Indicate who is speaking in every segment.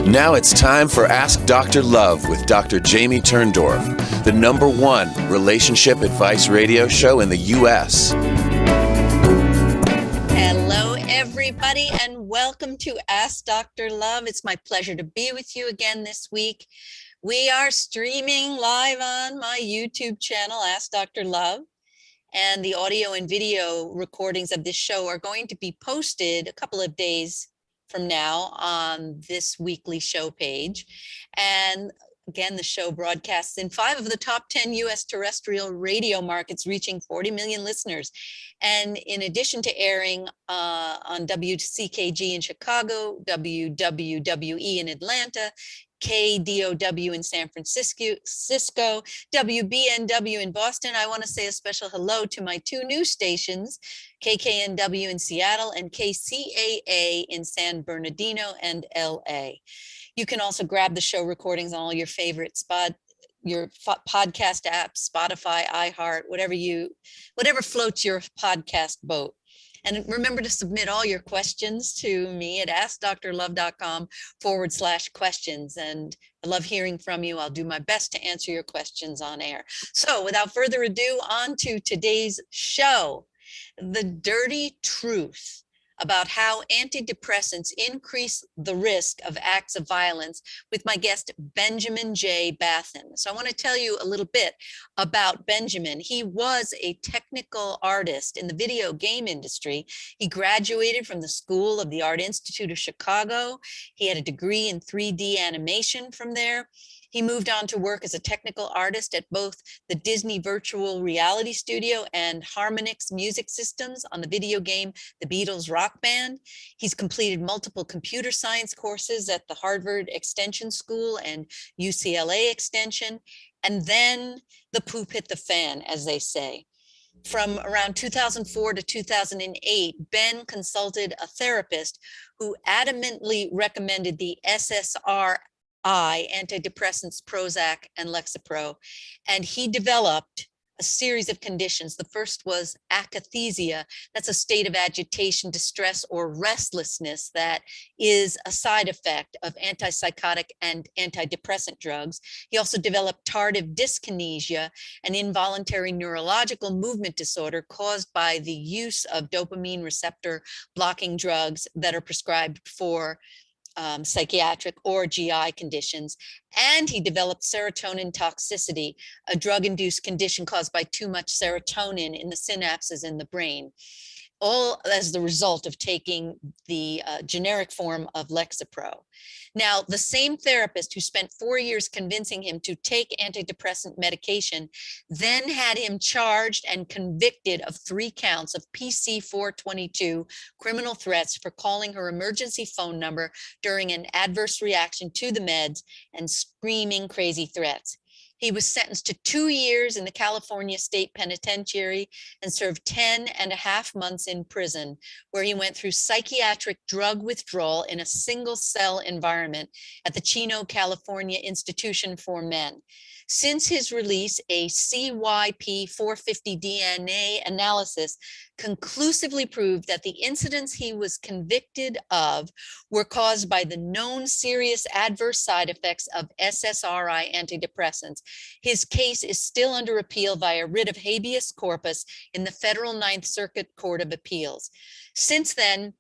Speaker 1: Now it's time for Ask Dr. Love with Dr. Jamie Turndorf, the #1 relationship advice radio show in the U.S.
Speaker 2: Hello, everybody, and welcome to Ask Dr. Love. It's my pleasure to be with you again this week. We are streaming live on my YouTube channel, Ask Dr. Love, and the audio and video recordings of this show are going to be posted a couple of days from now on this weekly show page. And again, the show broadcasts in 5 of the top 10 U.S. terrestrial radio markets, reaching 40 million listeners. And in addition to airing on WCKG in Chicago, WWWE in Atlanta, KDOW in San Francisco, WBNW in Boston, I want to say a special hello to my 2 new stations, KKNW in Seattle and KCAA in San Bernardino and LA. You can also grab the show recordings on all your favorite podcast apps, Spotify, iHeart, whatever floats your podcast boat. And remember to submit all your questions to me at askdrlove.com/questions. And I love hearing from you. I'll do my best to answer your questions on air. So without further ado, on to today's show. The dirty truth about how antidepressants increase the risk of acts of violence with my guest, Benjamin J. Bathen. So I want to tell you a little bit about Benjamin. He was a technical artist in the video game industry. He graduated from the School of the Art Institute of Chicago. He had a degree in 3D animation from there. He moved on to work as a technical artist at both the Disney Virtual Reality Studio and Harmonix Music Systems on the video game The Beatles Rock Band. He's completed multiple computer science courses at the Harvard Extension School and UCLA Extension. And then the poop hit the fan, as they say. From around 2004 to 2008, Ben consulted a therapist who adamantly recommended the SSRI, antidepressants, Prozac and Lexapro, and he developed a series of conditions. The first was akathisia. That's a state of agitation, distress, or restlessness that is a side effect of antipsychotic and antidepressant drugs. He also developed tardive dyskinesia, an involuntary neurological movement disorder caused by the use of dopamine receptor blocking drugs that are prescribed for psychiatric or GI conditions. And he developed serotonin toxicity, a drug-induced condition caused by too much serotonin in the synapses in the brain, all as the result of taking the generic form of Lexapro. Now, the same therapist who spent 4 years convincing him to take antidepressant medication then had him charged and convicted of 3 counts of PC 422 criminal threats for calling her emergency phone number during an adverse reaction to the meds and screaming crazy threats. He was sentenced to 2 years in the California State Penitentiary and served 10.5 months in prison, where he went through psychiatric drug withdrawal in a single-cell environment at the Chino California Institution for Men. Since his release, a CYP450 DNA analysis conclusively proved that the incidents he was convicted of were caused by the known serious adverse side effects of SSRI antidepressants. His case is still under appeal via writ of Habeas Corpus in the Federal Ninth Circuit Court of Appeals. Since then,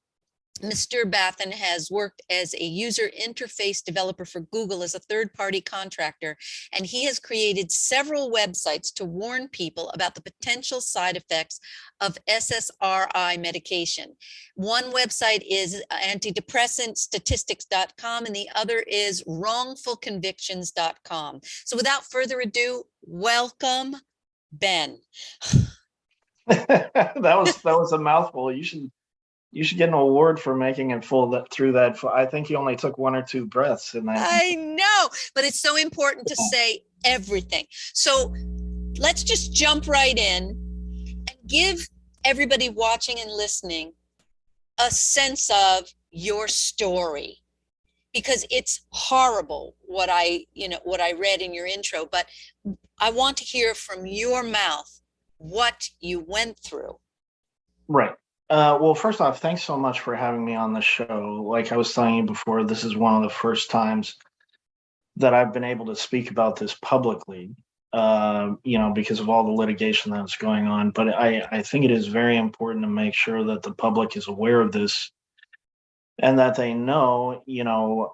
Speaker 2: Mr. Bathen has worked as a user interface developer for Google as a third-party contractor, and he has created several websites to warn people about the potential side effects of SSRI medication. One website is antidepressantstatistics.com, and the other is wrongfulconvictions.com. So without further ado, welcome, Ben.
Speaker 3: That was a mouthful. You should get an award for making it through that. I think you only took 1 or 2 breaths.
Speaker 2: I know, but it's so important to say everything. So let's just jump right in and give everybody watching and listening a sense of your story, because it's horrible what I read in your intro, but I want to hear from your mouth what you went through.
Speaker 3: Right. Well, first off, thanks so much for having me on the show. Like I was telling you before, this is one of the first times that I've been able to speak about this publicly, because of all the litigation that's going on. But I think it is very important to make sure that the public is aware of this and that they know,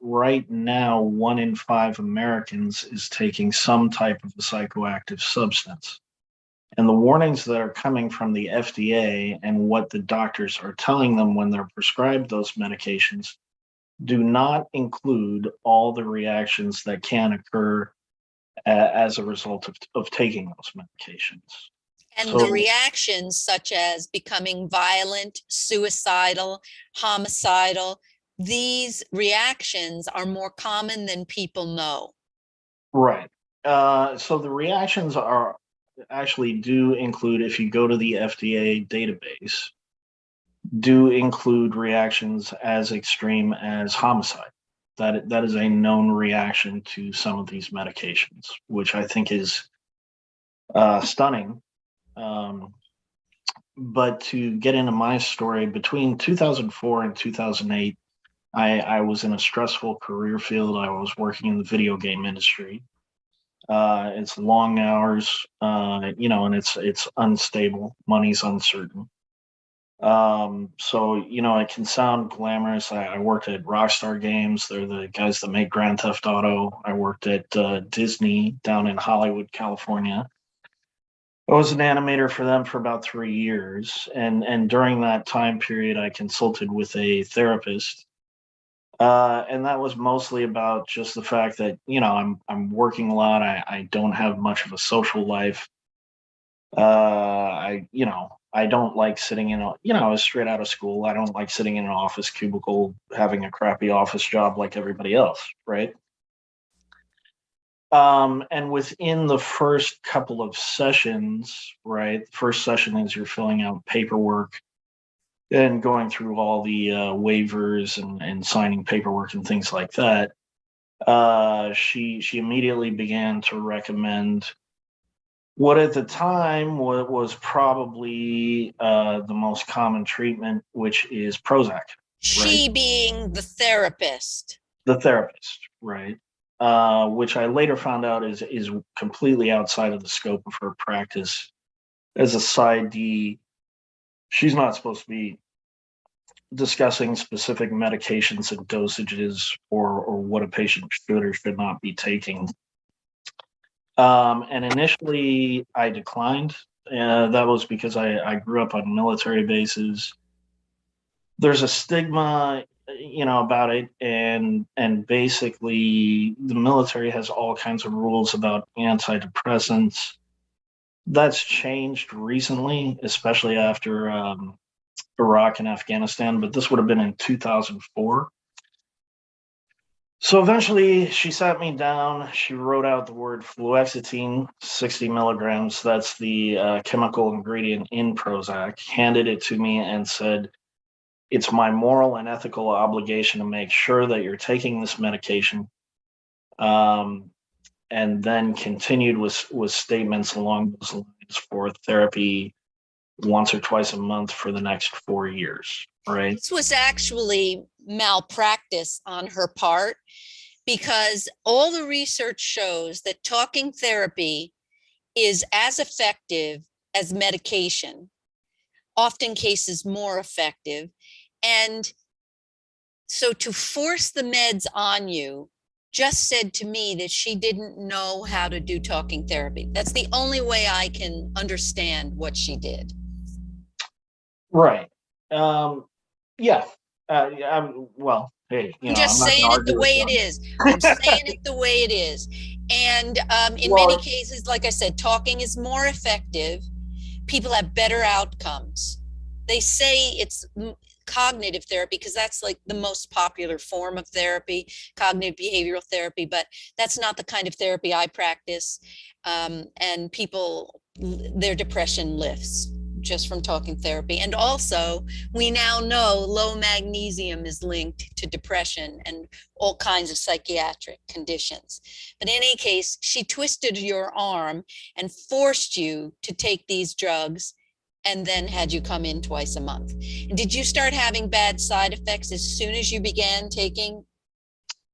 Speaker 3: right now, 1 in 5 Americans is taking some type of a psychoactive substance. And the warnings that are coming from the FDA and what the doctors are telling them when they're prescribed those medications do not include all the reactions that can occur as a result of taking those medications.
Speaker 2: And the
Speaker 3: So,
Speaker 2: reactions such as becoming violent, suicidal, homicidal, these reactions are more common than people know.
Speaker 3: right. So the reactions are actually do include, if you go to the FDA database, do include reactions as extreme as homicide. That is a known reaction to some of these medications, which I think is stunning. But to get into my story, between 2004 and 2008, I was in a stressful career field. I was working in the video game industry. It's long hours, and it's unstable. Money's uncertain. So it can sound glamorous. I worked at Rockstar Games. They're the guys that make Grand Theft Auto. I worked at Disney down in Hollywood, California. I was an animator for them for about 3 years, and during that time period, I consulted with a therapist, and that was mostly about just the fact that I'm working a lot. I don't have much of a social life. I don't like sitting in I was straight out of school. I don't like sitting in an office cubicle having a crappy office job like everybody else, right? And within the first couple of sessions, right? The first session is you're filling out paperwork and going through all the waivers and signing paperwork and things like that. She immediately began to recommend what at the time was probably the most common treatment, which is Prozac.
Speaker 2: She being the therapist.
Speaker 3: The therapist, right? Which I later found out is completely outside of the scope of her practice. As a side D, she's not supposed to be discussing specific medications and dosages or what a patient should or should not be taking. And initially, I declined. That was because I grew up on military bases. There's a stigma, about it, and basically the military has all kinds of rules about antidepressants. That's changed recently, especially after Iraq and Afghanistan, but this would have been in 2004. So eventually she sat me down. She wrote out the word fluoxetine, 60 milligrams. That's the chemical ingredient in Prozac, handed it to me and said, it's my moral and ethical obligation to make sure that you're taking this medication. And then continued with statements along those lines for therapy once or twice a month for the next 4 years. Right.
Speaker 2: This was actually malpractice on her part, because all the research shows that talking therapy is as effective as medication, often cases more effective. And so to force the meds on you just said to me that she didn't know how to do talking therapy. That's the only way I can understand what she did.
Speaker 3: Right. Yeah. Well, hey,
Speaker 2: I'm just saying it the way it is. I'm saying it the way it is. And in many cases, like I said, talking is more effective. People have better outcomes. They say it's cognitive therapy because that's like the most popular form of therapy, cognitive behavioral therapy, but that's not the kind of therapy I practice. And people, their depression lifts just from talking therapy. And also, we now know low magnesium is linked to depression and all kinds of psychiatric conditions. But in any case, she twisted your arm and forced you to take these drugs and then had you come in twice a month. And did you start having bad side effects as soon as you began taking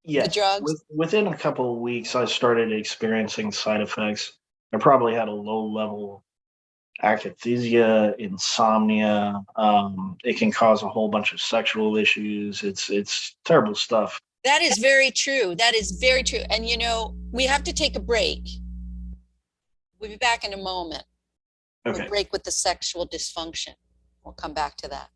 Speaker 2: the
Speaker 3: Yes,
Speaker 2: drugs?
Speaker 3: within a couple of weeks, I started experiencing side effects. I probably had a low level akathisia, insomnia. It can cause a whole bunch of sexual issues. It's terrible stuff.
Speaker 2: That is very true. That is very true. And we have to take a break. We'll be back in a moment.
Speaker 3: Okay.
Speaker 2: We'll break with the sexual dysfunction. We'll come back to that.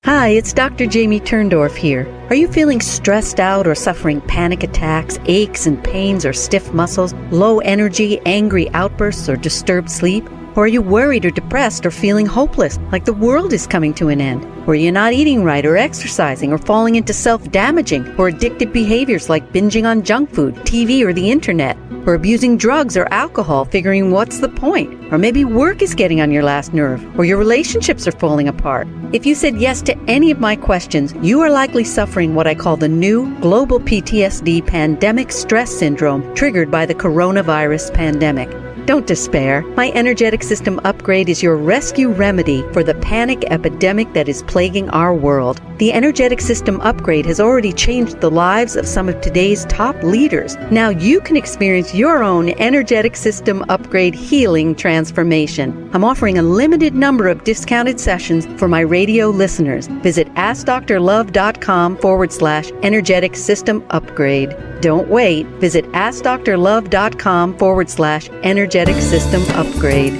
Speaker 4: Hi, it's Dr. Jamie Turndorf here. Are you feeling stressed out or suffering panic attacks, aches and pains or stiff muscles, low energy, angry outbursts or disturbed sleep? Or are you worried or depressed or feeling hopeless, like the world is coming to an end? Or you're not eating right or exercising or falling into self-damaging or addictive behaviors like binging on junk food, TV, or the internet? Or abusing drugs or alcohol, figuring what's the point? Or maybe work is getting on your last nerve, or your relationships are falling apart. If you said yes to any of my questions, you are likely suffering what I call the new global PTSD pandemic stress syndrome triggered by the coronavirus pandemic. Don't despair. My energetic system upgrade is your rescue remedy for the panic epidemic that is plaguing our world. The energetic system upgrade has already changed the lives of some of today's top leaders. Now you can experience your own energetic system upgrade healing transformation. I'm offering a limited number of discounted sessions for my radio listeners. Visit AskDrLove.com/energetic system upgrade. Don't wait. Visit AskDrLove.com/energetic system upgrade.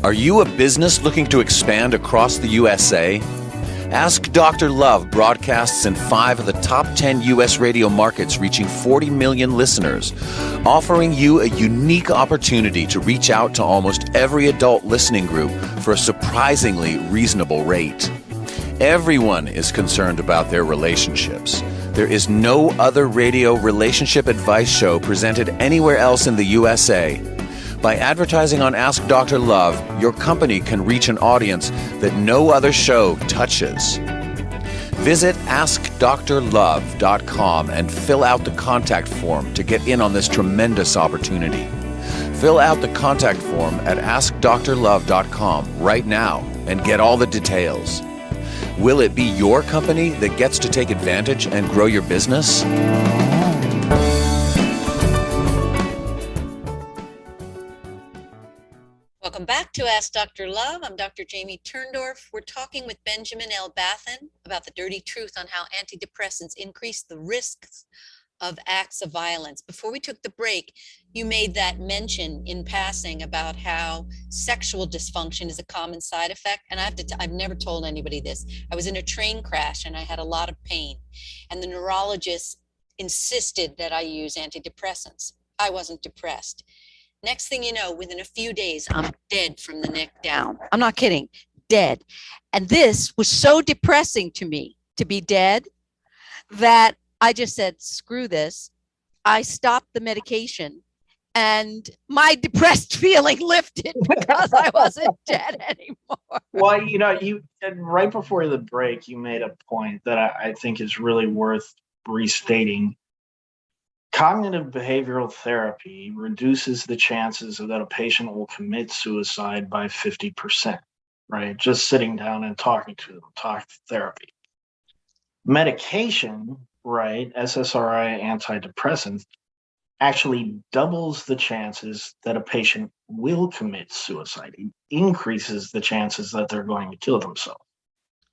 Speaker 1: Are you a business looking to expand across the USA? Ask Dr. Love broadcasts in 5 of the top 10 U.S. radio markets, reaching 40 million listeners, offering you a unique opportunity to reach out to almost every adult listening group for a surprisingly reasonable rate. Everyone is concerned about their relationships. There is no other radio relationship advice show presented anywhere else in the USA. By advertising on Ask Dr. Love, your company can reach an audience that no other show touches. Visit AskDrLove.com and fill out the contact form to get in on this tremendous opportunity. Fill out the contact form at AskDrLove.com right now and get all the details. Will it be your company that gets to take advantage and grow your business?
Speaker 2: Welcome back to Ask Dr. Love. I'm Dr. Jamie Turndorf. We're talking with Benjamin L. Bathen about the dirty truth on how antidepressants increase the risks of acts of violence. Before we took the break, you made that mention in passing about how sexual dysfunction is a common side effect. And I've never told anybody this. I was in a train crash and I had a lot of pain. And the neurologist insisted that I use antidepressants. I wasn't depressed. Next thing you know, within a few days, I'm dead from the neck down. I'm not kidding, dead. And this was so depressing to me, to be dead, that I just said, screw this. I stopped the medication and my depressed feeling lifted because I wasn't dead anymore.
Speaker 3: Well, you right before the break, you made a point that I think is really worth restating. Cognitive behavioral therapy reduces the chances that a patient will commit suicide by 50%, right? Just sitting down and talking to them, talk therapy. Medication, right, SSRI antidepressants, actually doubles the chances that a patient will commit suicide. It increases the chances that they're going to kill themselves.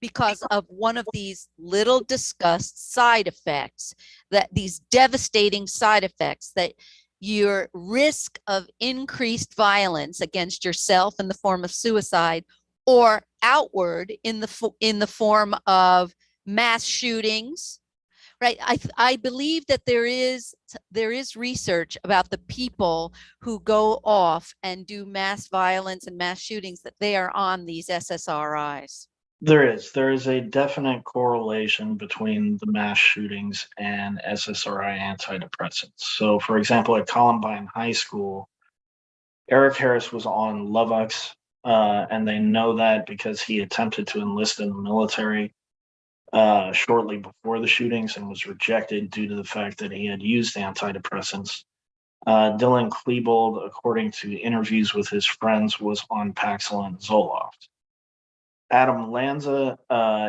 Speaker 2: Because of one of these little discussed side effects, that these devastating side effects, that your risk of increased violence against yourself in the form of suicide or outward in the form of mass shootings, right? I believe that there is research about the people who go off and do mass violence and mass shootings, that they are on these SSRIs.
Speaker 3: There is a definite correlation between the mass shootings and SSRI antidepressants. So, for example, at Columbine High School, Eric Harris was on Luvox, and they know that because he attempted to enlist in the military shortly before the shootings and was rejected due to the fact that he had used antidepressants. Dylan Klebold, according to interviews with his friends, was on Paxil and Zoloft. Adam Lanza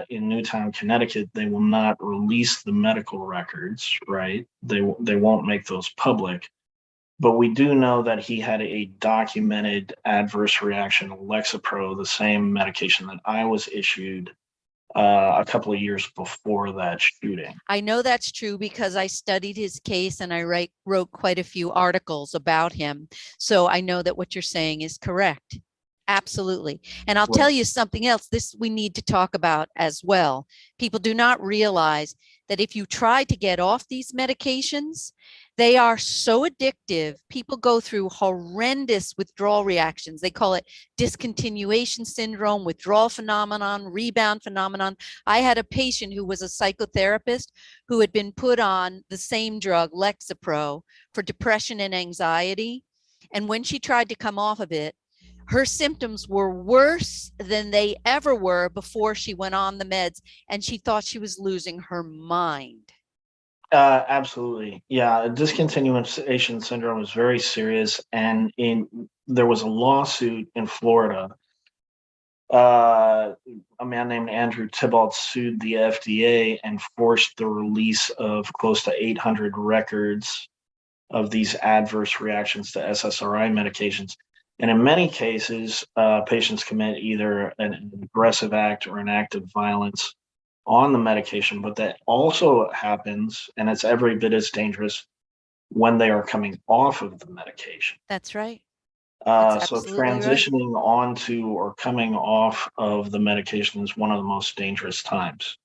Speaker 3: in Newtown, Connecticut, they will not release the medical records, right? They won't make those public. But we do know that he had a documented adverse reaction to Lexapro, the same medication that I was issued a couple of years before that shooting.
Speaker 4: I know that's true because I studied his case and I wrote quite a few articles about him. So I know that what you're saying is correct. Absolutely. And I'll tell you something else, this we need to talk about as well. People do not realize that if you try to get off these medications, they are so addictive. People go through horrendous withdrawal reactions. They call it discontinuation syndrome, withdrawal phenomenon, rebound phenomenon. I had a patient who was a psychotherapist who had been put on the same drug, Lexapro, for depression and anxiety. And when she tried to come off of it, her symptoms were worse than they ever were before she went on the meds, and she thought she was losing her mind.
Speaker 3: Absolutely. Yeah. Discontinuation syndrome is very serious. And there was a lawsuit in Florida. A man named Andrew Tybalt sued the FDA and forced the release of close to 800 records of these adverse reactions to SSRI medications. And in many cases, patients commit either an aggressive act or an act of violence on the medication, but that also happens, and it's every bit as dangerous when they are coming off of the medication.
Speaker 4: That's right.
Speaker 3: So transitioning onto or coming off of the medication is one of the most dangerous times.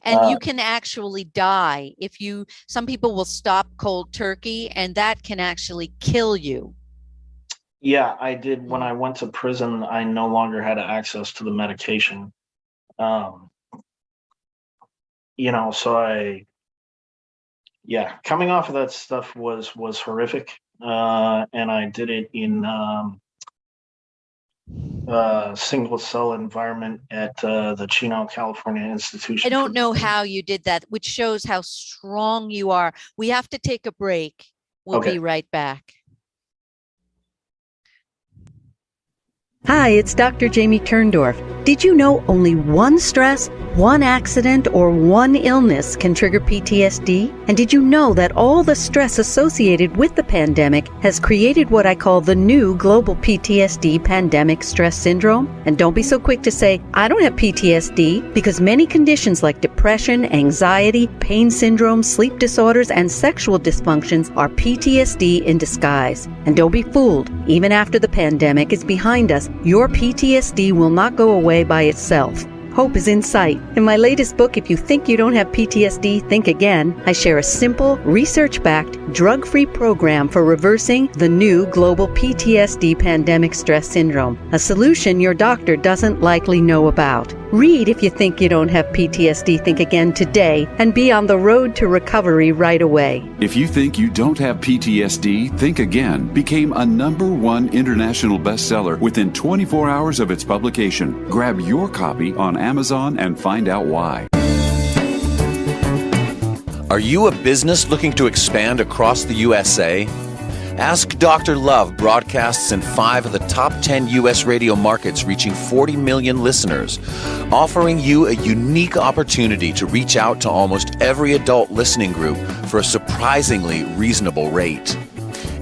Speaker 4: And you can actually die if some people will stop cold turkey, and that can actually kill you.
Speaker 3: Yeah, I did. When I went to prison, I no longer had access to the medication. Coming off of that stuff was horrific. And I did it in single cell environment at the Chino California Institution.
Speaker 4: I don't know how you did that, which shows how strong you are. We have to take a break. We'll be right back. Hi, it's Dr. Jamie Turndorf. Did you know only one stress, one accident, or one illness can trigger PTSD? And did you know that all the stress associated with the pandemic has created what I call the new global PTSD pandemic stress syndrome? And don't be so quick to say, I don't have PTSD, because many conditions like depression, anxiety, pain syndrome, sleep disorders, and sexual dysfunctions are PTSD in disguise. And don't be fooled. Even after the pandemic is behind us, your PTSD will not go away by itself. Hope is in sight. In my latest book, If You Think You Don't Have PTSD, Think Again, I share a simple, research-backed, drug-free program for reversing the new global PTSD pandemic stress syndrome, a solution your doctor doesn't likely know about. Read If You Think You Don't Have PTSD, Think Again today, and be on the road to recovery right away.
Speaker 5: If You Think You Don't Have PTSD, Think Again became a #1 international bestseller within 24 hours of its publication. Grab your copy on Amazon and find out why.
Speaker 1: Are you a business looking to expand across the USA? Ask Dr. Love broadcasts in 5 of the top 10 U.S. radio markets, reaching 40 million listeners, offering you a unique opportunity to reach out to almost every adult listening group for a surprisingly reasonable rate.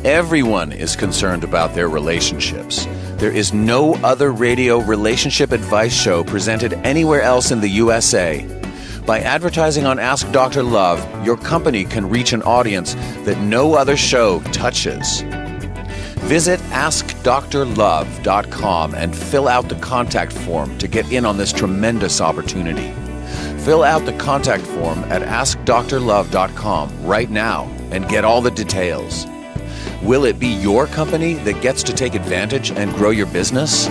Speaker 1: Everyone is concerned about their relationships. There is no other radio relationship advice show presented anywhere else in the USA. By advertising on Ask Dr. Love, your company can reach an audience that no other show touches. Visit AskDrLove.com and fill out the contact form to get in on this tremendous opportunity. Fill out the contact form at AskDrLove.com right now and get all the details. Will it be your company that gets to take advantage and grow your business?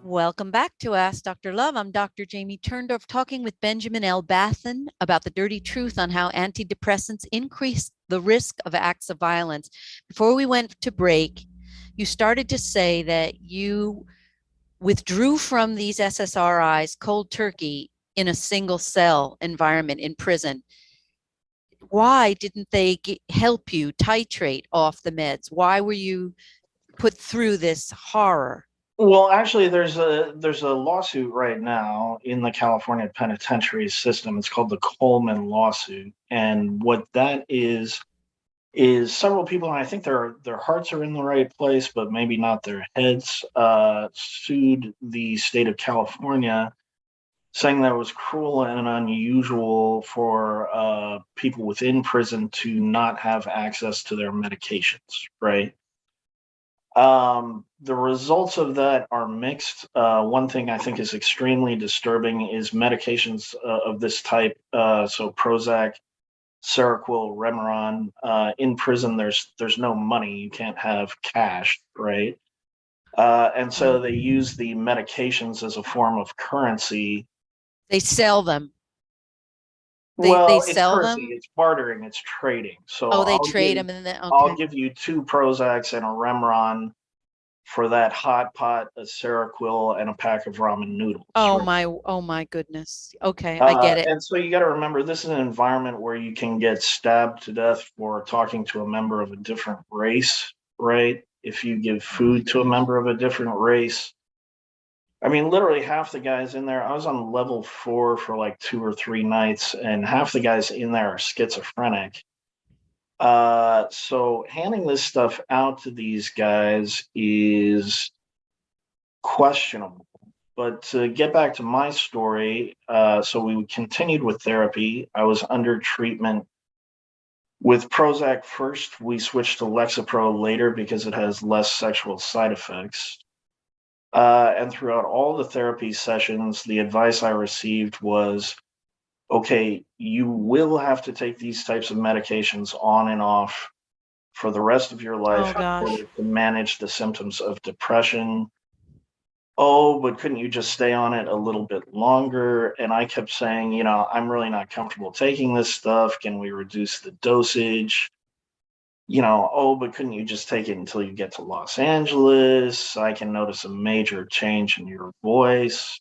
Speaker 4: Welcome back to Ask Dr. Love. I'm Dr. Jamie Turndorf, talking with Benjamin L. Bathen about the dirty truth on how antidepressants increase the risk of acts of violence. Before we went to break, you started to say that you withdrew from these SSRIs cold turkey in a single cell environment in prison. Why didn't they help you titrate off the meds? Why were you put through this horror?
Speaker 3: Well, actually, there's a lawsuit right now in the California penitentiary system. It's called the Coleman lawsuit, and what that is several people, and I think their hearts are in the right place, but maybe not their heads, sued the state of California, saying that it was cruel and unusual for people within prison to not have access to their medications, right? The results of that are mixed. One thing I think is extremely disturbing is medications of this type, so Prozac, Seroquel, Remeron. In prison, there's no money. You can't have cash, right? And so they use the medications as a form of currency.
Speaker 4: They sell them.
Speaker 3: Well,
Speaker 4: They
Speaker 3: it's
Speaker 4: sell
Speaker 3: currency,
Speaker 4: them.
Speaker 3: it's bartering, it's trading. So
Speaker 4: Oh, they trade them, and then
Speaker 3: I'll
Speaker 4: okay.
Speaker 3: give you 2 Prozacs and a Remeron for that hot pot, a Seroquel, and a pack of ramen noodles.
Speaker 4: Oh
Speaker 3: right?
Speaker 4: my goodness. Okay, I get it.
Speaker 3: And so you got to remember, this is an environment where you can get stabbed to death for talking to a member of a different race, right? If you give food to a member of a different race. I mean, literally half the guys in there, I was on level 4 for like 2 or 3 nights, and half the guys in there are schizophrenic. So handing this stuff out to these guys is questionable. But to get back to my story, so we continued with therapy. I was under treatment with Prozac first. We switched to Lexapro later because it has less sexual side effects. And throughout all the therapy sessions, the advice I received was, okay, you will have to take these types of medications on and off for the rest of your life in order to manage the symptoms of depression. Oh, but couldn't you just stay on it a little bit longer? And I kept saying, I'm really not comfortable taking this stuff. Can we reduce the dosage? Oh, but couldn't you just take it until you get to Los Angeles? I can notice a major change in your voice.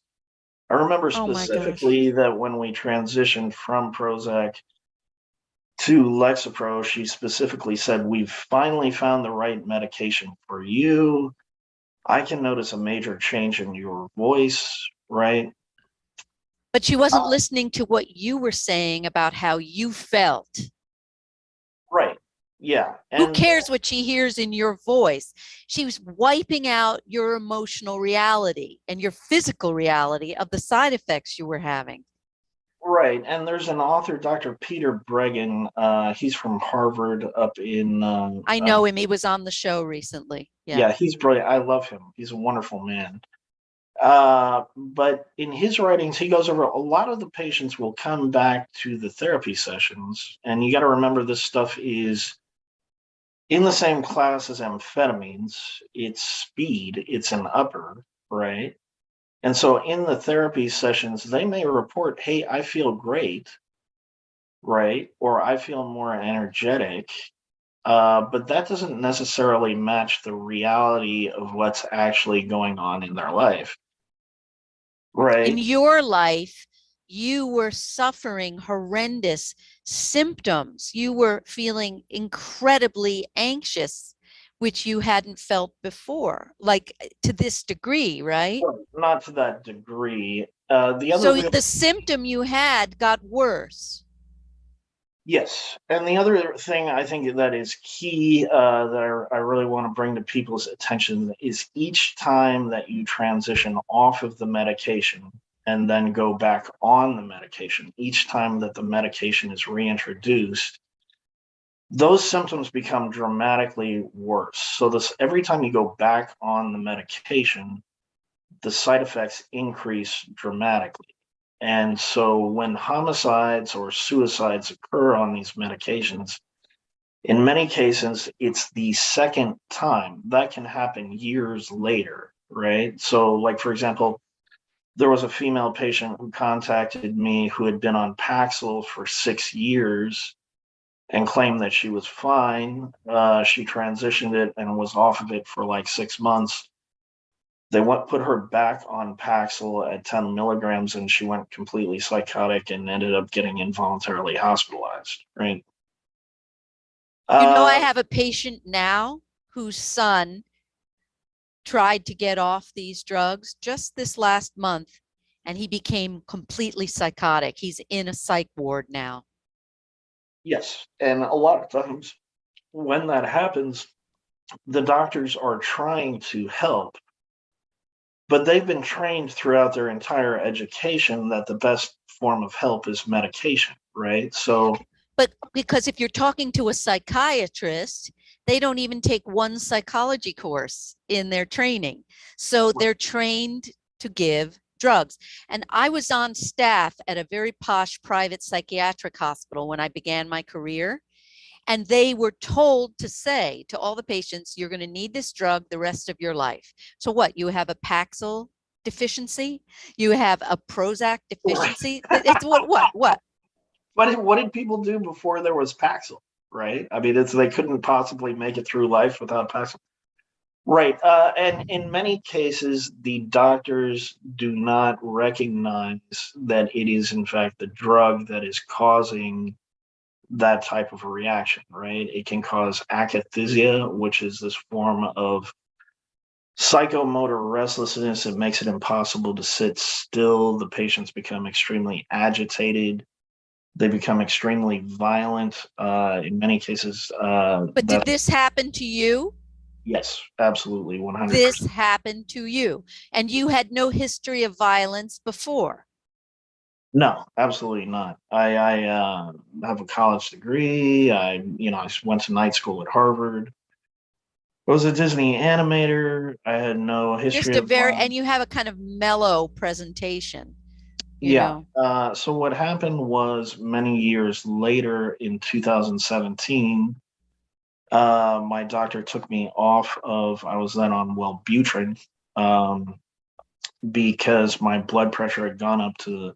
Speaker 3: I remember specifically that when we transitioned from Prozac to Lexapro, she specifically said, we've finally found the right medication for you. I can notice a major change in your voice, right?
Speaker 4: But she wasn't listening to what you were saying about how you felt.
Speaker 3: Right. Yeah.
Speaker 4: And who cares what she hears in your voice? She was wiping out your emotional reality and your physical reality of the side effects you were having.
Speaker 3: Right. And there's an author, Dr. Peter Breggin. He's from Harvard up in...
Speaker 4: I know him. He was on the show recently.
Speaker 3: Yeah, he's brilliant. I love him. He's a wonderful man. But in his writings, he goes over a lot of the patients will come back to the therapy sessions. And you got to remember, this stuff is in the same class as amphetamines. It's speed. It's an upper, right? And so in the therapy sessions, they may report, hey, I feel great, right? Or I feel more energetic. But that doesn't necessarily match the reality of what's actually going on in their life, right?
Speaker 4: In your life, you were suffering horrendous symptoms. You were feeling incredibly anxious, which you hadn't felt before, like to this degree, right?
Speaker 3: Well, not to that degree.
Speaker 4: The symptom you had got worse.
Speaker 3: Yes. And the other thing I think that is key that I really want to bring to people's attention is each time that you transition off of the medication and then go back on the medication, each time that the medication is reintroduced, those symptoms become dramatically worse. So every time you go back on the medication, the side effects increase dramatically. And so when homicides or suicides occur on these medications, in many cases, it's the second time. That can happen years later, right? So like, for example, there was a female patient who contacted me who had been on Paxil for 6 years and claimed that she was fine. She transitioned it and was off of it for like 6 months. They put her back on Paxil at 10 milligrams, and she went completely psychotic and ended up getting involuntarily hospitalized. Right.
Speaker 4: I have a patient now whose son tried to get off these drugs just this last month, and he became completely psychotic. He's in a psych ward now.
Speaker 3: Yes. And a lot of times when that happens, the doctors are trying to help, but they've been trained throughout their entire education that the best form of help is medication, right? So,
Speaker 4: but because if you're talking to a psychiatrist, they don't even take one psychology course in their training. So they're trained to give drugs. And I was on staff at a very posh private psychiatric hospital when I began my career. And they were told to say to all the patients, you're going to need this drug the rest of your life. So what? You have a Paxil deficiency? You have a Prozac deficiency? It's what?
Speaker 3: What did people do before there was Paxil, right? I mean, they couldn't possibly make it through life without Paxil. Right. And in many cases, the doctors do not recognize that it is, in fact, the drug that is causing that type of a reaction, right? It can cause akathisia, which is this form of psychomotor restlessness. It makes it impossible to sit still. The patients become extremely agitated. They become extremely violent. In many cases.
Speaker 4: But did this happen to you?
Speaker 3: Yes, absolutely, 100%.
Speaker 4: This happened to you, and you had no history of violence before.
Speaker 3: No, absolutely not. I have a college degree. I went to night school at Harvard. I was a Disney animator. I had no history.
Speaker 4: And you have a kind of mellow presentation.
Speaker 3: Yeah. So what happened was many years later in 2017, my doctor took me off of. I was then on Wellbutrin because my blood pressure had gone up to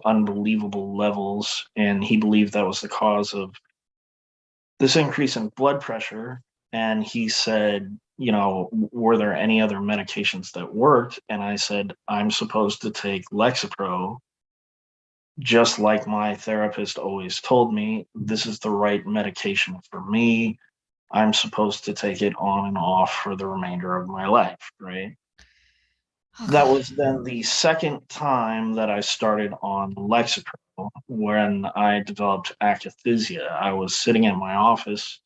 Speaker 3: unbelievable levels. And he believed that was the cause of this increase in blood pressure. And he said, were there any other medications that worked? And I said, I'm supposed to take Lexapro, just like my therapist always told me. This is the right medication for me. I'm supposed to take it on and off for the remainder of my life, right? That was then the second time that I started on Lexapro when I developed akathisia. I was sitting in my office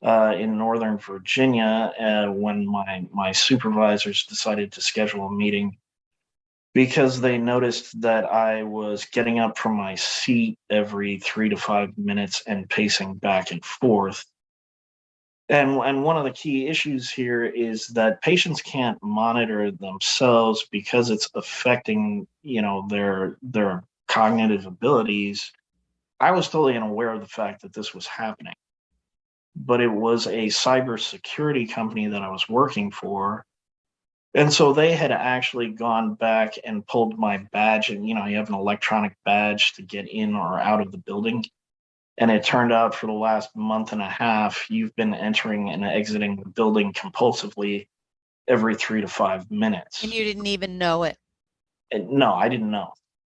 Speaker 3: in Northern Virginia when my supervisors decided to schedule a meeting because they noticed that I was getting up from my seat every 3 to 5 minutes and pacing back and forth. And one of the key issues here is that patients can't monitor themselves because it's affecting, their cognitive abilities. I was totally unaware of the fact that this was happening, but it was a cybersecurity company that I was working for. And so they had actually gone back and pulled my badge, and you have an electronic badge to get in or out of the building. And it turned out for the last month and a half, you've been entering and exiting the building compulsively every 3 to 5 minutes.
Speaker 4: And you didn't even know it?
Speaker 3: And no, I didn't know.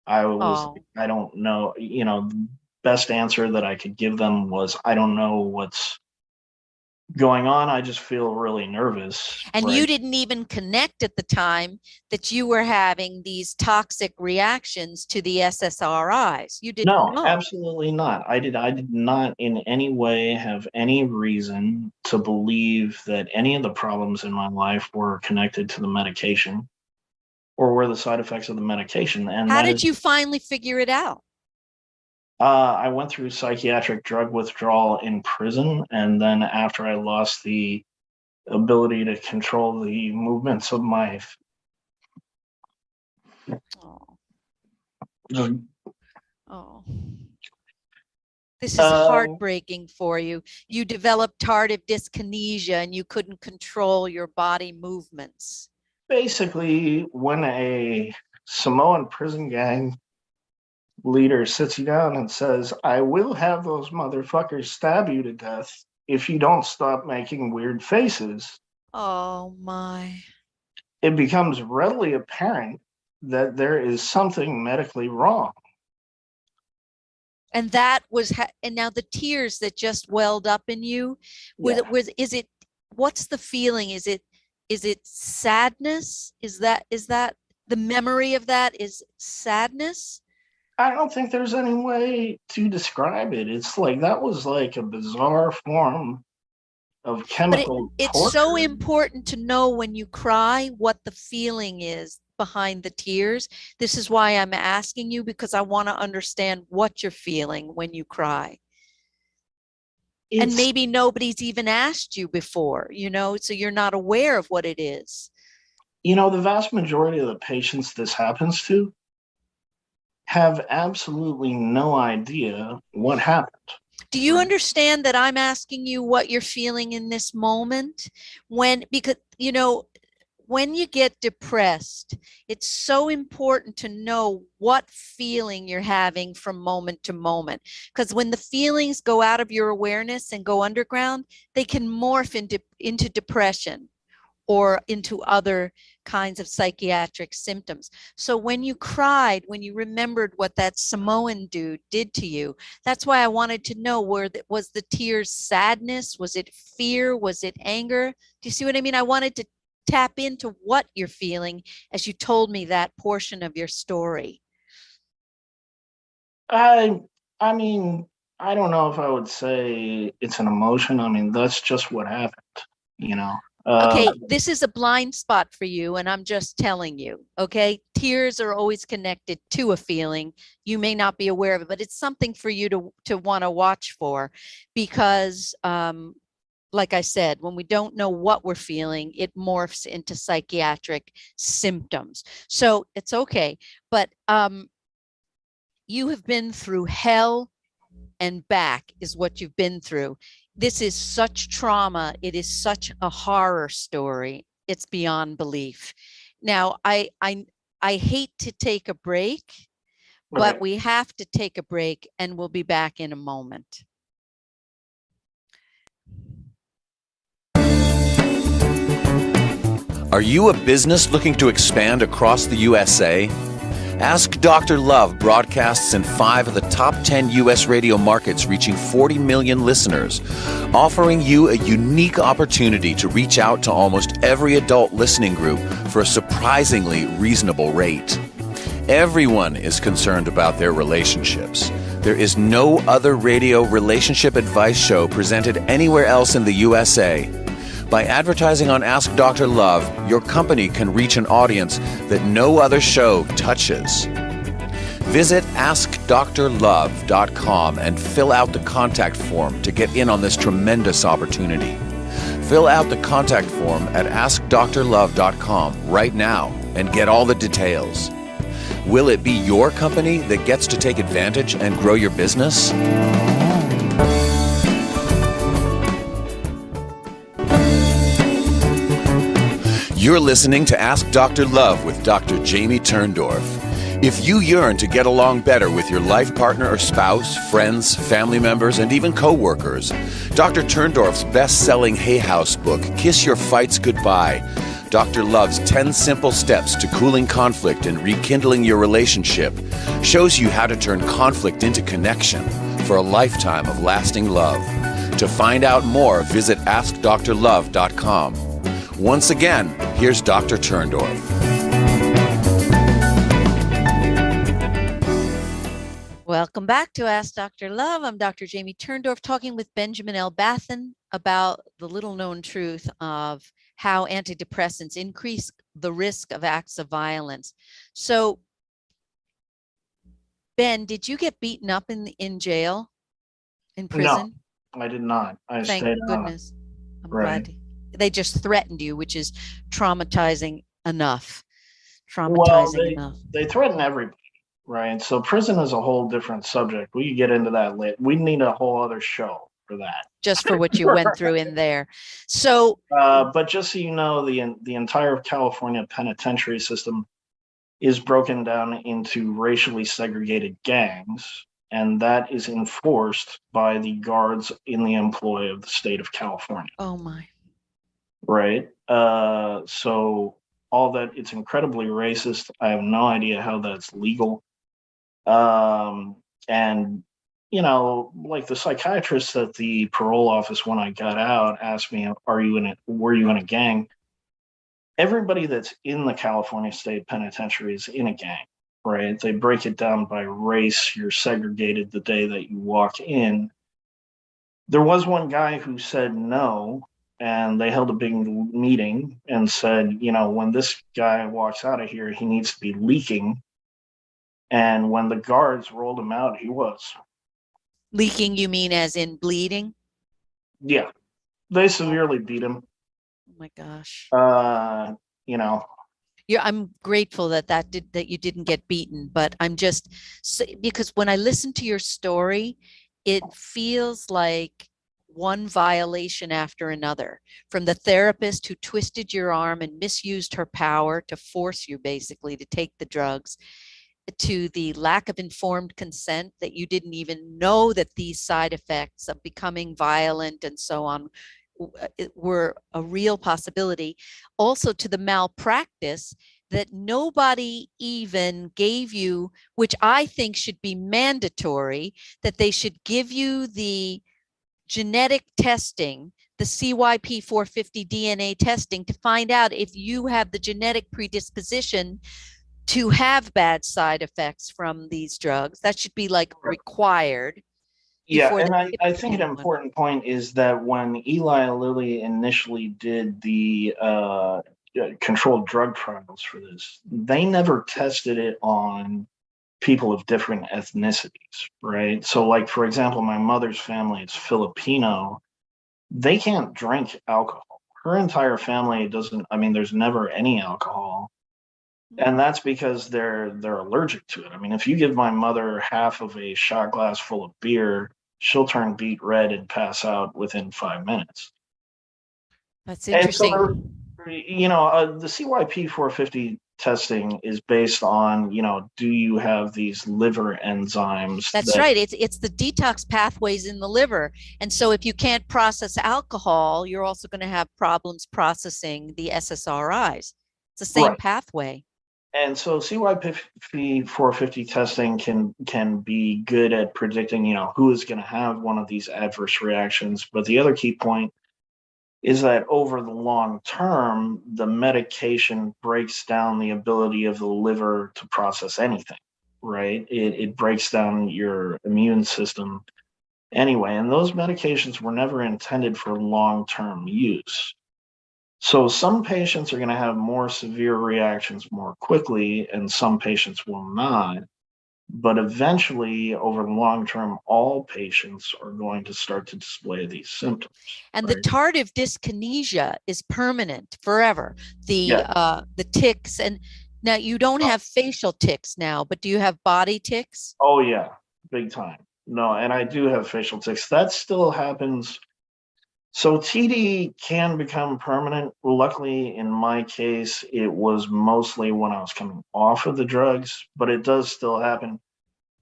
Speaker 3: I don't know. The best answer that I could give them was, I don't know what's going on. I just feel really nervous.
Speaker 4: And you didn't even connect at the time that you were having these toxic reactions to the SSRIs. You didn't know.
Speaker 3: Absolutely not. I did not in any way have any reason to believe that any of the problems in my life were connected to the medication or were the side effects of the medication. And
Speaker 4: how did you finally figure it out?
Speaker 3: I went through psychiatric drug withdrawal in prison, and then after I lost the ability to control the movements of my
Speaker 4: This is heartbreaking for you. You developed tardive dyskinesia and you couldn't control your body movements.
Speaker 3: Basically, when a Samoan prison gang leader sits you down and says, I will have those motherfuckers stab you to death if you don't stop making weird faces,
Speaker 2: Oh my.
Speaker 3: It becomes readily apparent that there is something medically wrong.
Speaker 2: And that was, and now the tears that just welled up in you,
Speaker 3: Yeah.
Speaker 2: is it, what's the feeling? Is it sadness? Is that the memory of that is sadness?
Speaker 3: I don't think there's any way to describe it. It's like that was like a bizarre form of
Speaker 2: But
Speaker 3: chemical
Speaker 2: it's
Speaker 3: torture.
Speaker 2: so important to know when you cry what the feeling is behind the tears. This is why I'm asking you, because I want to understand what you're feeling when you cry. And maybe nobody's even asked you before, so you're not aware of what it is.
Speaker 3: The vast majority of the patients this happens to have absolutely no idea what happened.
Speaker 2: Do you understand that I'm asking you what you're feeling in this moment? Because, when you get depressed, it's so important to know what feeling you're having from moment to moment. Because when the feelings go out of your awareness and go underground, they can morph into depression or into other kinds of psychiatric symptoms. So when you cried, when you remembered what that Samoan dude did to you, that's why I wanted to know, was the tears sadness? Was it fear? Was it anger? Do you see what I mean? I wanted to tap into what you're feeling as you told me that portion of your story.
Speaker 3: I mean, I don't know if I would say it's an emotion. I mean, that's just what happened.
Speaker 2: Okay, this is a blind spot for you, and I'm just telling you, okay? Tears are always connected to a feeling. You may not be aware of it, but it's something for you to want to watch for, because like I said, when we don't know what we're feeling, it morphs into psychiatric symptoms. So it's okay. But you have been through hell and back is what you've been through. This is such trauma. It is such a horror story. It's beyond belief. Now, I hate to take a break, but we have to take a break, and we'll be back in a moment.
Speaker 1: Are you a business looking to expand across the USA? Ask Dr. Love broadcasts in 5 of the top 10 U.S. radio markets, reaching 40 million listeners, offering you a unique opportunity to reach out to almost every adult listening group for a surprisingly reasonable rate. Everyone is concerned about their relationships. There is no other radio relationship advice show presented anywhere else in the USA. By advertising on Ask Dr. Love, your company can reach an audience that no other show touches. Visit AskDrLove.com and fill out the contact form to get in on this tremendous opportunity. Fill out the contact form at AskDrLove.com right now and get all the details. Will it be your company that gets to take advantage and grow your business? You're listening to Ask Dr. Love with Dr. Jamie Turndorf. If you yearn to get along better with your life partner or spouse, friends, family members, and even co-workers, Dr. Turndorf's best-selling Hay House book, Kiss Your Fights Goodbye, Dr. Love's 10 Simple Steps to Cooling Conflict and Rekindling Your Relationship, shows you how to turn conflict into connection for a lifetime of lasting love. To find out more, visit AskDrLove.com. Once again, here's Dr. Turndorf.
Speaker 2: Welcome back to Ask Dr. Love. I'm Dr. Jamie Turndorf, talking with Benjamin L. Bathen about the little-known truth of how antidepressants increase the risk of acts of violence. So, Ben, did you get beaten up in jail, in prison?
Speaker 3: No, I did not.
Speaker 2: Thank goodness. I'm
Speaker 3: right.
Speaker 2: glad. They just threatened you, which is traumatizing enough.
Speaker 3: They threaten everybody, right? So prison is a whole different subject. We could get into that later. We need a whole other show for that.
Speaker 2: Just for what you went through in there. So,
Speaker 3: but just so you know, the entire California penitentiary system is broken down into racially segregated gangs, and that is enforced by the guards in the employ of the state of California.
Speaker 2: Oh my.
Speaker 3: right? So all that, it's incredibly racist. I have no idea how that's legal. And like the psychiatrist at the parole office when I got out asked me, were you in a gang? Everybody that's in the California State Penitentiary is in a gang, right? They break it down by race. You're segregated the day that you walk in. There was one guy who said no, and they held a big meeting and said, when this guy walks out of here, he needs to be leaking. And when the guards rolled him out, he was.
Speaker 2: Leaking, you mean as in bleeding?
Speaker 3: Yeah, they severely beat him.
Speaker 2: Oh my gosh.
Speaker 3: Yeah,
Speaker 2: I'm grateful that you didn't get beaten, but I'm just because when I listen to your story, it feels like one violation after another, from the therapist who twisted your arm and misused her power to force you basically to take the drugs, to the lack of informed consent, that you didn't even know that these side effects of becoming violent and so on were a real possibility, also to the malpractice that nobody even gave you, which I think should be mandatory, that they should give you the genetic testing, the CYP450 DNA testing, to find out if you have the genetic predisposition to have bad side effects from these drugs. That should be like required
Speaker 3: yeah,
Speaker 2: before
Speaker 3: and
Speaker 2: they give
Speaker 3: I
Speaker 2: it to
Speaker 3: think an
Speaker 2: anyone.
Speaker 3: important point is that when Eli Lilly initially did the controlled drug trials for this, they never tested it on people of different ethnicities, right? So, like, for example, my mother's family is Filipino. They can't drink alcohol. Her entire family doesn't, I mean, there's never any alcohol. And that's because they're allergic to it. I mean, if you give my mother half of a shot glass full of beer, she'll turn beet red and pass out within 5 minutes.
Speaker 2: That's
Speaker 3: And so,
Speaker 2: interesting.
Speaker 3: the CYP 450 testing is based on, do you have these liver enzymes
Speaker 2: That's
Speaker 3: that,
Speaker 2: right. It's the detox pathways in the liver. And so if you can't process alcohol, you're also going to have problems processing the SSRIs. It's the same
Speaker 3: right?
Speaker 2: pathway.
Speaker 3: And so CYP 450 testing can be good at predicting, who is going to have one of these adverse reactions. But the other key point is that over the long term, the medication breaks down the ability of the liver to process anything, right? It breaks down your immune system anyway. And those medications were never intended for long-term use. So some patients are going to have more severe reactions more quickly, and some patients will not. But eventually, over the long term, all patients are going to start to display these symptoms.
Speaker 2: And the
Speaker 3: Right?
Speaker 2: tardive dyskinesia is permanent forever.
Speaker 3: Yeah.
Speaker 2: The tics, and now you don't have facial tics now, but do you have body tics?
Speaker 3: Oh, yeah. Big time. No, and I do have facial tics. That still happens. So TD can become permanent. Luckily, in my case, it was mostly when I was coming off of the drugs, but it does still happen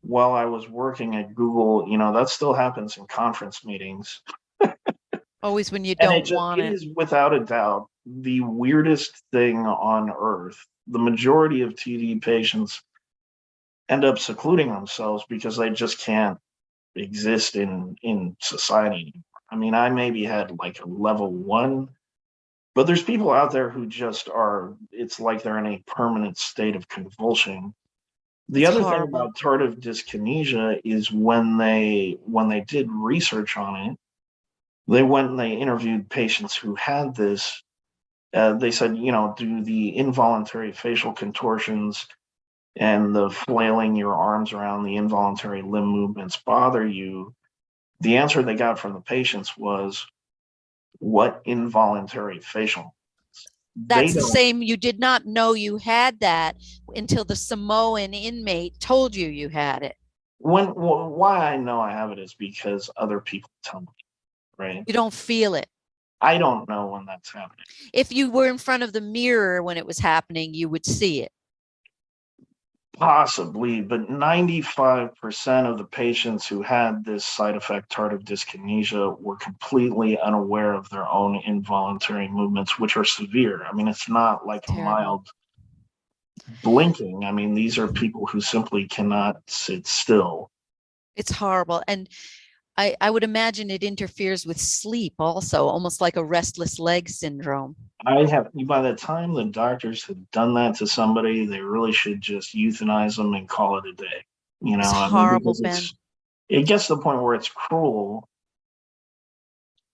Speaker 3: while I was working at Google. That still happens in conference meetings.
Speaker 2: Always when you
Speaker 3: And
Speaker 2: don't want
Speaker 3: it
Speaker 2: it.
Speaker 3: is without a doubt the weirdest thing on earth. The majority of TD patients end up secluding themselves because they just can't exist in society anymore. I mean, I maybe had like a level 1, but there's people out there who just are, it's like they're in a permanent state of convulsion. The
Speaker 2: That's
Speaker 3: other thing
Speaker 2: horrible.
Speaker 3: about tardive dyskinesia is when they did research on it, they went and they interviewed patients who had this. They said, do the involuntary facial contortions and the flailing your arms around, the involuntary limb movements bother you? The answer they got from the patients was, what involuntary facial? They
Speaker 2: That's the
Speaker 3: don't.
Speaker 2: same. You did not know you had that until the Samoan inmate told you you had it.
Speaker 3: Why I know I have it is because other people tell me, right?
Speaker 2: You don't feel it.
Speaker 3: I don't know when that's happening.
Speaker 2: If you were in front of the mirror when it was happening, you would see it.
Speaker 3: Possibly, but 95% of the patients who had this side effect, tardive dyskinesia, were completely unaware of their own involuntary movements, which are severe. I mean, it's not like a
Speaker 2: Terrible.
Speaker 3: mild blinking. I mean, these are people who simply cannot sit still.
Speaker 4: It's horrible. And I would imagine it interferes with sleep also, almost like a restless leg syndrome.
Speaker 3: By the time the doctors have done that to somebody, they really should just euthanize them and call it a day. You know,
Speaker 4: It's
Speaker 3: I mean,
Speaker 4: horrible,
Speaker 3: because
Speaker 4: Ben.
Speaker 3: it gets to the point where it's cruel.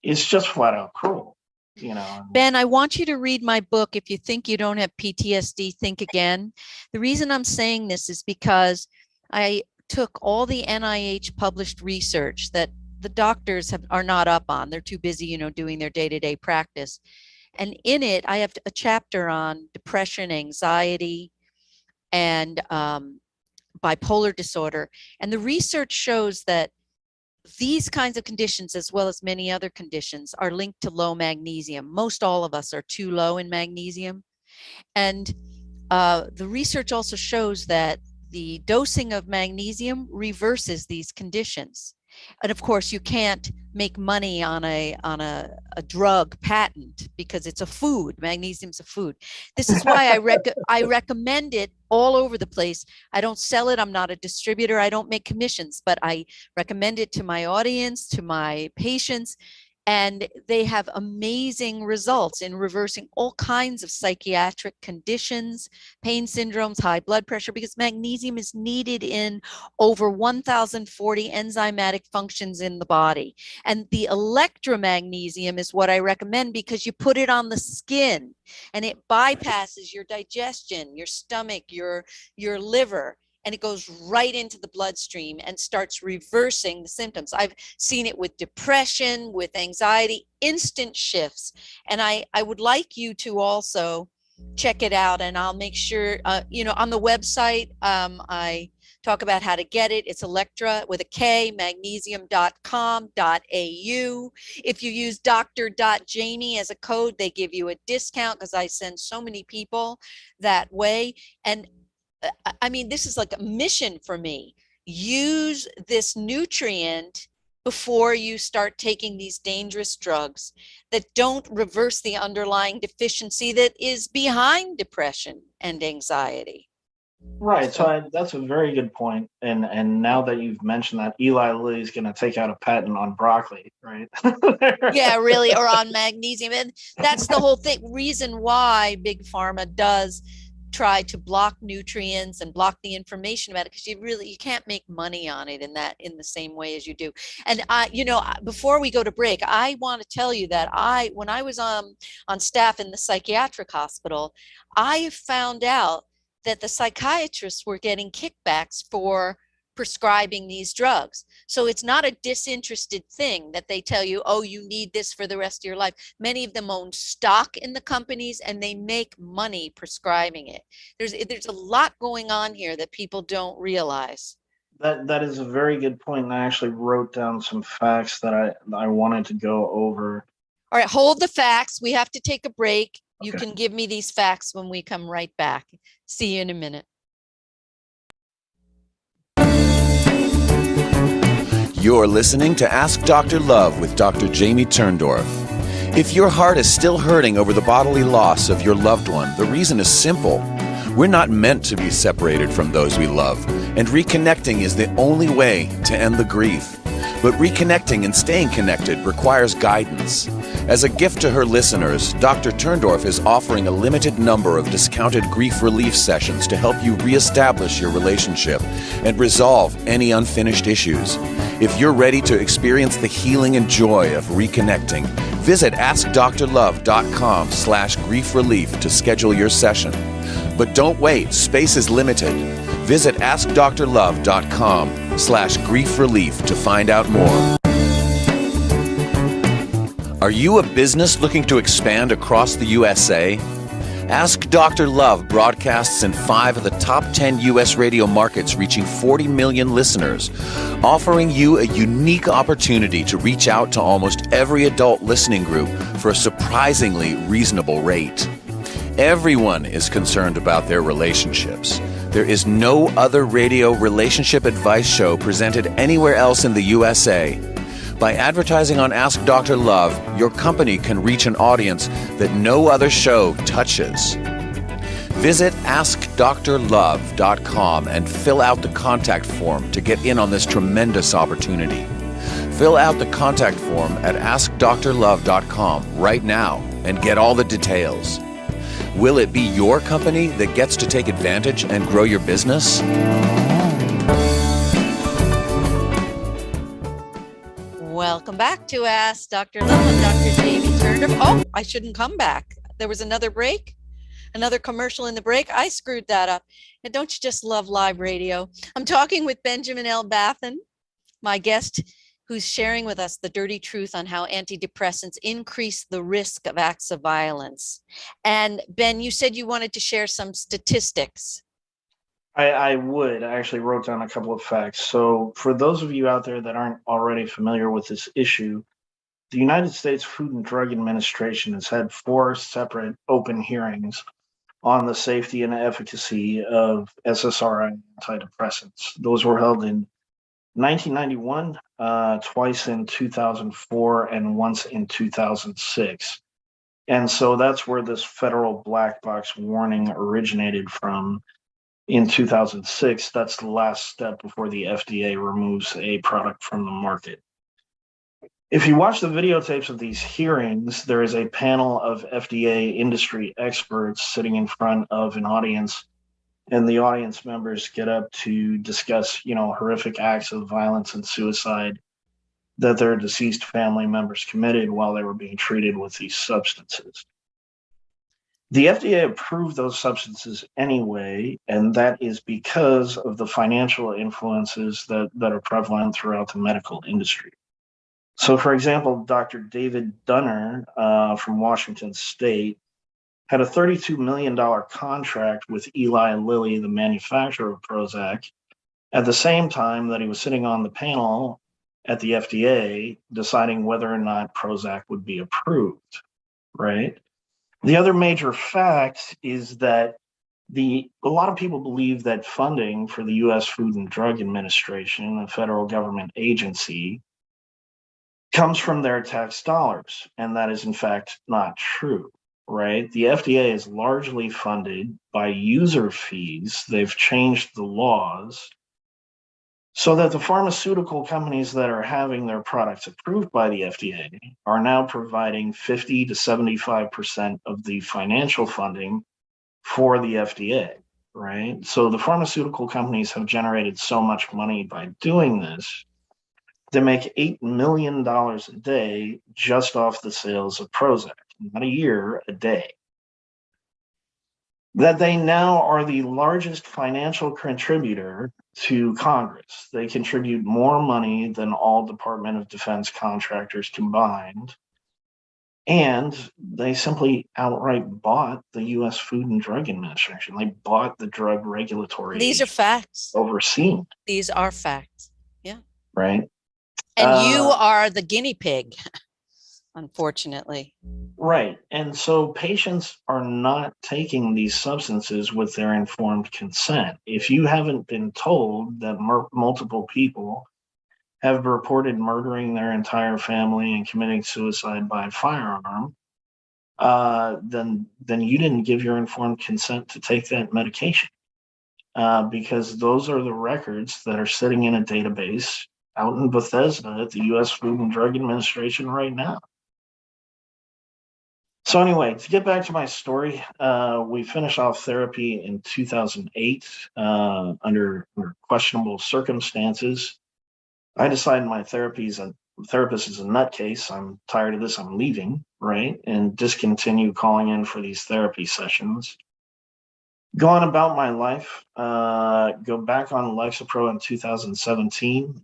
Speaker 3: It's just flat out cruel, you know.
Speaker 4: Ben, I want you to read my book. If you think you don't have PTSD, think again. The reason I'm saying this is because I took all the NIH published research that the doctors are not up on. They're too busy, you know, doing their day-to-day practice. And in it, I have a chapter on depression, anxiety, and bipolar disorder. And the research shows that these kinds of conditions, as well as many other conditions, are linked to low magnesium. Most all of us are too low in magnesium. And the research also shows that the dosing of magnesium reverses these conditions. And of course, you can't make money on a drug patent because it's a food. Magnesium's a food. This is why I recommend it all over the place. I don't sell it. I'm not a distributor. I don't make commissions, but I recommend it to my audience, to my patients. And they have amazing results in reversing all kinds of psychiatric conditions, pain syndromes, high blood pressure, because magnesium is needed in over 1,040 enzymatic functions in the body. And the electromagnesium is what I recommend because you put it on the skin and it bypasses your digestion, your stomach, your liver. And it goes right into the bloodstream and starts reversing the symptoms. I've seen it with depression, with anxiety, instant shifts. And I would like you to also check it out. And I'll make sure, you know, on the website, I talk about how to get it. It's Electra with a K, magnesium.com.au. If you use Dr.Jamie as a code, they give you a discount because I send so many people that way. And I mean, this is like a mission for me. Use this nutrient before you start taking these dangerous drugs that don't reverse the underlying deficiency that is behind depression and anxiety.
Speaker 3: Right. So that's a very good point. And now that you've mentioned that, Eli Lilly is going to take out a patent on broccoli, right?
Speaker 4: Yeah, really, or on magnesium. And that's the whole thing. Reason why Big Pharma does try to block nutrients and block the information about it, because you can't make money on it in the same way as you do. And you know, before we go to break, I want to tell you that when I was on staff in the psychiatric hospital, I found out that the psychiatrists were getting kickbacks for prescribing these drugs. So it's not a disinterested thing that they tell you, oh, you need this for the rest of your life. Many of them own stock in the companies and they make money prescribing it. There's a lot going on here that people don't realize.
Speaker 3: That is a very good point. And I actually wrote down some facts that I wanted to go over.
Speaker 4: All right, hold the facts. We have to take a break. You
Speaker 3: Okay.
Speaker 4: can give me these facts when we come right back. See you in a minute.
Speaker 1: You're listening to Ask Dr. Love with Dr. Jamie Turndorf. If your heart is still hurting over the bodily loss of your loved one, the reason is simple. We're not meant to be separated from those we love, and reconnecting is the only way to end the grief. But reconnecting and staying connected requires guidance. As a gift to her listeners, Dr. Turndorf is offering a limited number of discounted grief relief sessions to help you reestablish your relationship and resolve any unfinished issues. If you're ready to experience the healing and joy of reconnecting, visit AskDrLove.com/grief relief to schedule your session. But don't wait, space is limited. Visit AskDrLove.com/grief relief to find out more. Are you a business looking to expand across the USA? Ask Dr. Love broadcasts in 5 of the top 10 U.S. radio markets, reaching 40 million listeners, offering you a unique opportunity to reach out to almost every adult listening group for a surprisingly reasonable rate. Everyone is concerned about their relationships. There is no other radio relationship advice show presented anywhere else in the USA. By advertising on Ask Dr. Love, your company can reach an audience that no other show touches. Visit AskDrLove.com and fill out the contact form to get in on this tremendous opportunity. Fill out the contact form at AskDrLove.com right now and get all the details. Will it be your company that gets to take advantage and grow your business?
Speaker 2: Welcome back to Ask Dr. Love. I'm Dr. Jamie Turner. Oh, I shouldn't come back. There was another break, another commercial in the break. I screwed that up. And don't you just love live radio? I'm talking with Benjamin L. Bathen, my guest, who's sharing with us the dirty truth on how antidepressants increase the risk of acts of violence. And Ben, you said you wanted to share some statistics.
Speaker 3: I would. I actually wrote down a couple of facts. So for those of you out there that aren't already familiar with this issue, the United States Food and Drug Administration has had 4 separate open hearings on the safety and efficacy of SSRI antidepressants. Those were held in 1991, twice in 2004, and once in 2006. And so that's where this federal black box warning originated from. In 2006, that's the last step before the FDA removes a product from the market. If you watch the videotapes of these hearings, there is a panel of FDA industry experts sitting in front of an audience, and the audience members get up to discuss, horrific acts of violence and suicide that their deceased family members committed while they were being treated with these substances. The FDA approved those substances anyway, and that is because of the financial influences that are prevalent throughout the medical industry. So, for example, Dr. David Dunner from Washington State had a $32 million contract with Eli Lilly, the manufacturer of Prozac, at the same time that he was sitting on the panel at the FDA deciding whether or not Prozac would be approved, right? The other major fact is that a lot of people believe that funding for the U.S. Food and Drug Administration, a federal government agency, comes from their tax dollars, and that is in fact not true, right? The FDA is largely funded by user fees. They've changed the laws so that the pharmaceutical companies that are having their products approved by the FDA are now providing 50 to 75% of the financial funding for the FDA, right? So the pharmaceutical companies have generated so much money by doing this. They make $8 million a day just off the sales of Prozac, not a year, a day. That they now are the largest financial contributor to Congress. They contribute more money than all Department of Defense contractors combined. And they simply outright bought the U.S. Food and Drug Administration. They bought the drug regulatory.
Speaker 2: These are facts.
Speaker 3: Overseen.
Speaker 2: These are facts. Yeah.
Speaker 3: Right.
Speaker 2: And you are the guinea pig, unfortunately.
Speaker 3: Right. And so patients are not taking these substances with their informed consent. If you haven't been told that multiple people have reported murdering their entire family and committing suicide by firearm, then you didn't give your informed consent to take that medication, because those are the records that are sitting in a database out in Bethesda at the U.S. Food and Drug Administration right now. So anyway, to get back to my story, we finished off therapy in 2008 under questionable circumstances. I decided my therapist is a nutcase. I'm tired of this. I'm leaving, right? And discontinue calling in for these therapy sessions. Go on about my life. Go back on Lexapro in 2017.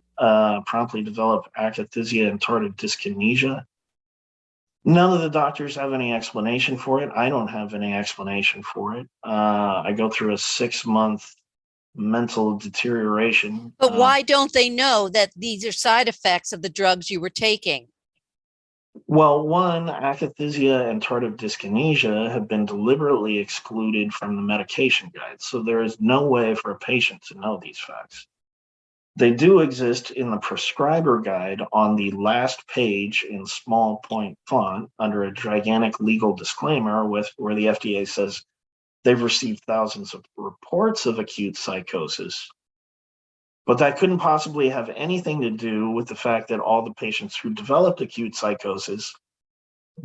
Speaker 3: Promptly develop Akathisia and Tardive Dyskenisia. None of the doctors have any explanation for it. I don't have any explanation for it. I go through a 6-month mental deterioration.
Speaker 2: But why don't they know that these are side effects of the drugs you were taking?
Speaker 3: Well, one, akathisia and tardive dyskinesia have been deliberately excluded from the medication guide, so there is no way for a patient to know these facts. They do exist in the prescriber guide on the last page in small point font under a gigantic legal disclaimer where the FDA says they've received thousands of reports of acute psychosis. But that couldn't possibly have anything to do with the fact that all the patients who developed acute psychosis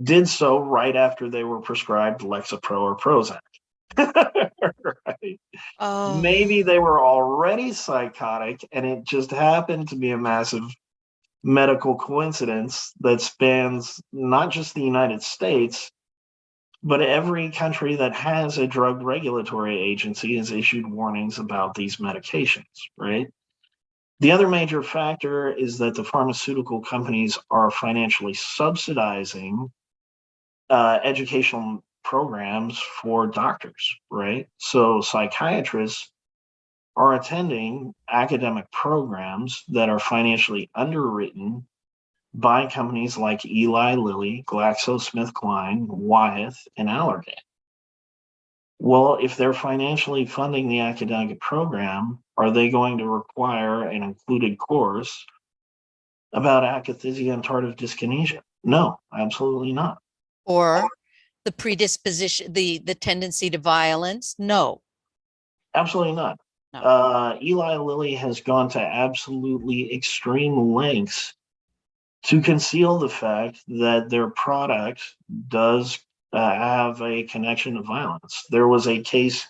Speaker 3: did so right after they were prescribed Lexapro or Prozac. Right?
Speaker 2: Oh,
Speaker 3: Maybe they were already psychotic and it just happened to be a massive medical coincidence that spans not just the United States, but every country that has a drug regulatory agency has issued warnings about these medications, right? The other major factor is that the pharmaceutical companies are financially subsidizing educational programs for doctors, right? So psychiatrists are attending academic programs that are financially underwritten by companies like Eli Lilly, GlaxoSmithKline, Wyeth, and Allergan. Well, if they're financially funding the academic program, are they going to require an included course about akathisia and tardive dyskinesia? No, absolutely not.
Speaker 2: or the predisposition, the tendency to violence? No,
Speaker 3: Absolutely not.
Speaker 2: no.
Speaker 3: Eli Lilly has gone to absolutely extreme lengths to conceal the fact that their product does have a connection to violence. There was a case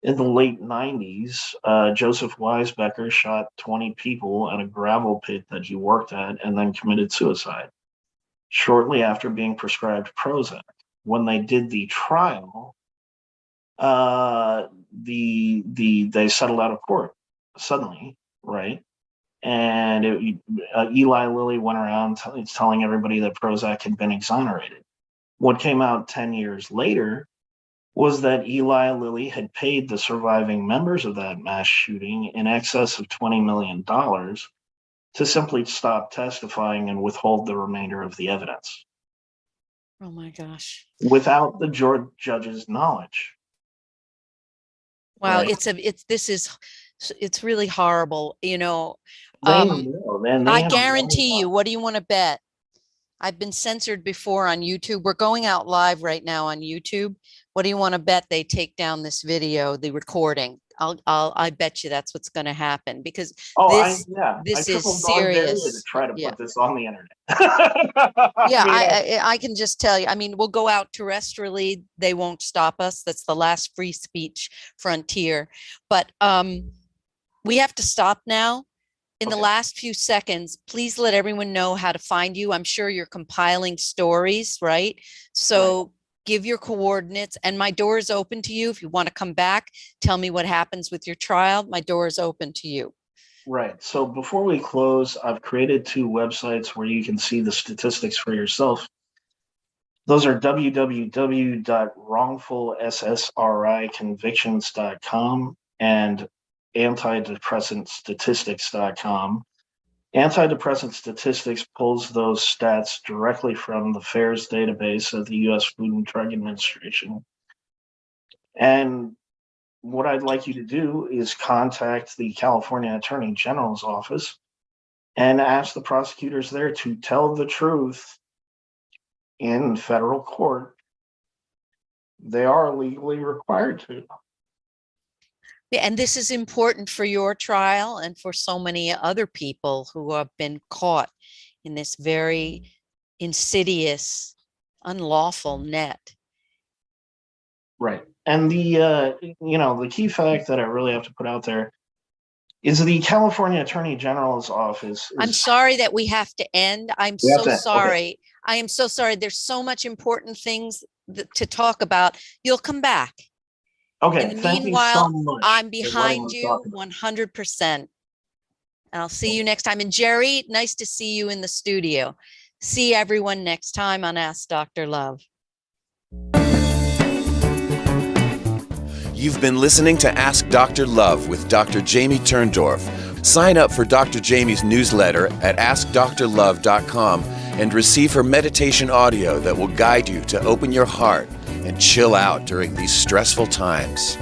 Speaker 3: in the late 90s. Joseph Weisbecker shot 20 people at a gravel pit that he worked at and then committed suicide shortly after being prescribed Prozac. When they did the trial, they settled out of court suddenly, right? And Eli Lilly went around telling everybody that Prozac had been exonerated. What came out 10 years later was that Eli Lilly had paid the surviving members of that mass shooting in excess of $20 million to simply stop testifying and withhold the remainder of the evidence
Speaker 2: Oh my gosh.
Speaker 3: without the judge's knowledge.
Speaker 2: Wow,
Speaker 3: Right.
Speaker 2: it's really horrible.
Speaker 3: They know, and
Speaker 2: I
Speaker 3: they have
Speaker 2: guarantee you, what do you want to bet? I've been censored before on YouTube. We're going out live right now on YouTube. What do you want to bet they take down this video, the recording? I bet you that's what's going to happen because
Speaker 3: I
Speaker 2: this is
Speaker 3: triple dog dare you to
Speaker 2: serious.
Speaker 3: try to
Speaker 2: Yeah.
Speaker 3: put this on the internet.
Speaker 2: Yeah,
Speaker 3: I
Speaker 2: I can just tell you, I mean, we'll go out terrestrially. They won't stop us. That's the last free speech frontier. But we have to stop now. In the
Speaker 3: Okay.
Speaker 2: last few seconds, please let everyone know how to find you. I'm sure you're compiling stories, right? So give your coordinates, and my door is open to you. If you want to come back, tell me what happens with your trial. My door is open to you.
Speaker 3: Right. So before we close, I've created 2 websites where you can see the statistics for yourself. Those are www.wrongfulssriconvictions.com and antidepressantstatistics.com. Antidepressant statistics pulls those stats directly from the FAERS database of the U.S. Food and Drug Administration. And what I'd like you to do is contact the California Attorney General's office and ask the prosecutors there to tell the truth in federal court. They are legally required to.
Speaker 2: And this is important for your trial and for so many other people who have been caught in this very insidious, unlawful net.
Speaker 3: Right. And the key fact that I really have to put out there is the California Attorney General's office.
Speaker 2: I'm sorry that we have to end. I'm
Speaker 3: We have
Speaker 2: so
Speaker 3: to-
Speaker 2: sorry.
Speaker 3: okay.
Speaker 2: I am so sorry. There's so much important things to talk about. You'll come back.
Speaker 3: Okay.
Speaker 2: In the
Speaker 3: Thank
Speaker 2: meanwhile,
Speaker 3: you so much
Speaker 2: I'm
Speaker 3: for letting
Speaker 2: behind
Speaker 3: us
Speaker 2: you
Speaker 3: talk about it.
Speaker 2: 100%. I'll see you next time. And Jerry, nice to see you in the studio. See everyone next time on Ask Dr. Love.
Speaker 1: You've been listening to Ask Dr. Love with Dr. Jamie Turndorf. Sign up for Dr. Jamie's newsletter at askdrlove.com and receive her meditation audio that will guide you to open your heart and chill out during these stressful times.